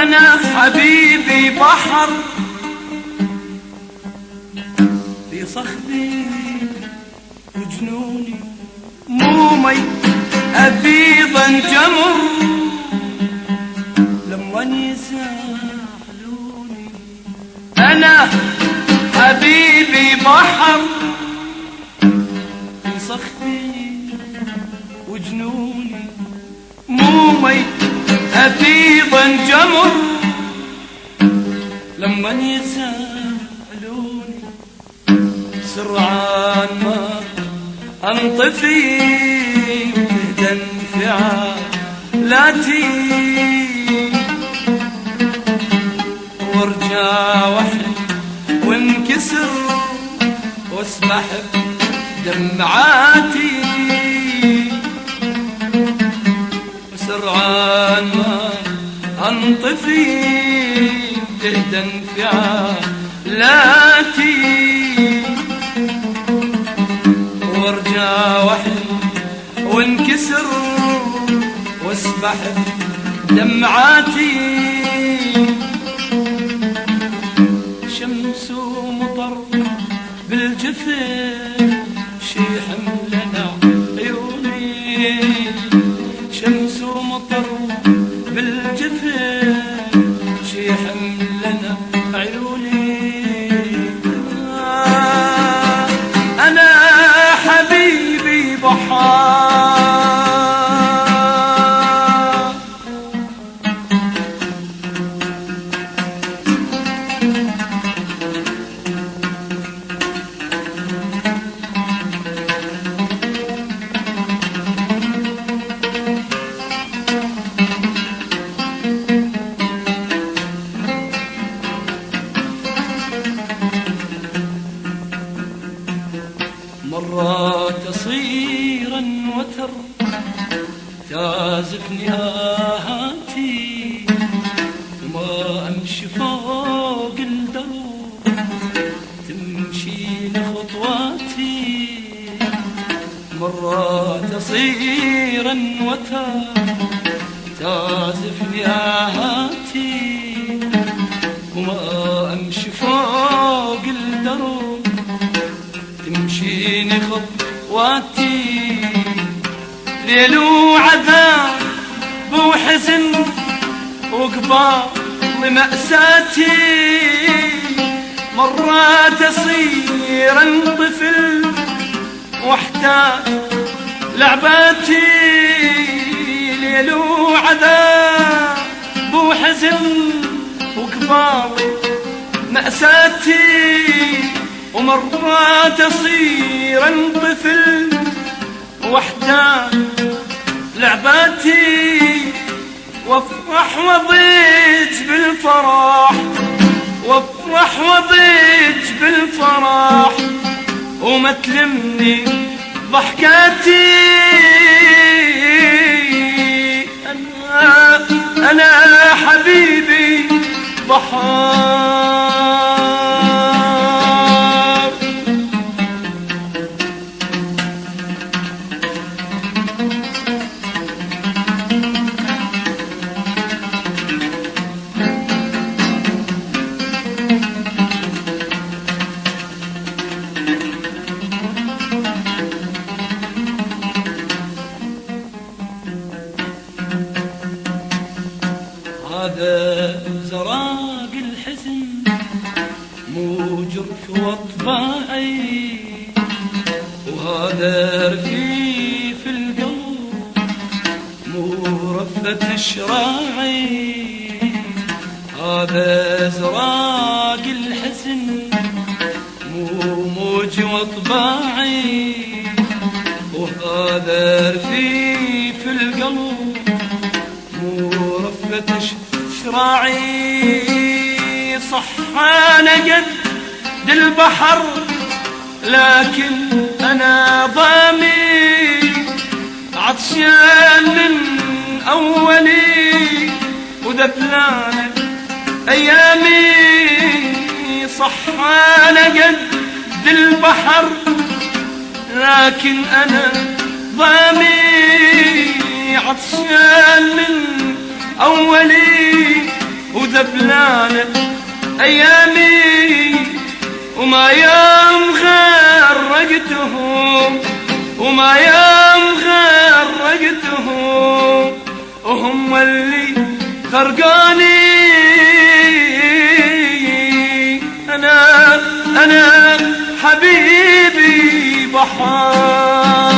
أنا حبيبي بحر في صخبي وجنوني، مو مي أبيضا جمر لما يزعلوني. أنا حبيبي بحر في صخبي وجنوني، مو مي أبيضا جمر لما يزعلوني. سرعان ما انطفي وتهدى انفعالاتي، وارجع وحدي وانكسر واسبح بدمعاتي. سرعان ما انطفي تهدى انفعالاتي، وارجع وحدي وانكسر واسبح بدمعاتي. شمس ومطر بالجفن شي حملنا عيوني، شمس ومطر بالجفن شي حملنا عيوني. أنا حبيبي بحار مرات أصيرا وتر تعزفني آهاتي، وما أمشي فوق الدرب تمشيني خطواتي. مرات أصيرا وتر تعزفني آهاتي، وما أمشي فوق الدرب تمشيني خطواتي. ليل وعذاب وحزن وقبال مأساتي، مرات أصير طفل واحتاج لعباتي. ليل وعذاب وحزن وقبال مأساتي، ومرات أصير طفل واحتاج لعباتي. وافرح وضيج بالفرح، وافرح وضيج بالفرح، وما تلمني ضحكاتي. أنا حبيبي بحار. هذا زراق الحزن مو جرح واطباعي، وهذا رفيف القلب مو رفة شراعي. هذا زراق الحزن مو موج واطباعي، وهذا رفيف القلب مو رفة شراعي. صح أنا قد البحر لكن أنا ضامي، عطشان من أولي وذبلان أيامي. صح أنا قد البحر لكن أنا ضامي، عطشان من أولي وذبلانة أيامي وما يوم غرقتهم وما يوم غرقتهم وهم اللي فرقاني أنا حبيبي بحار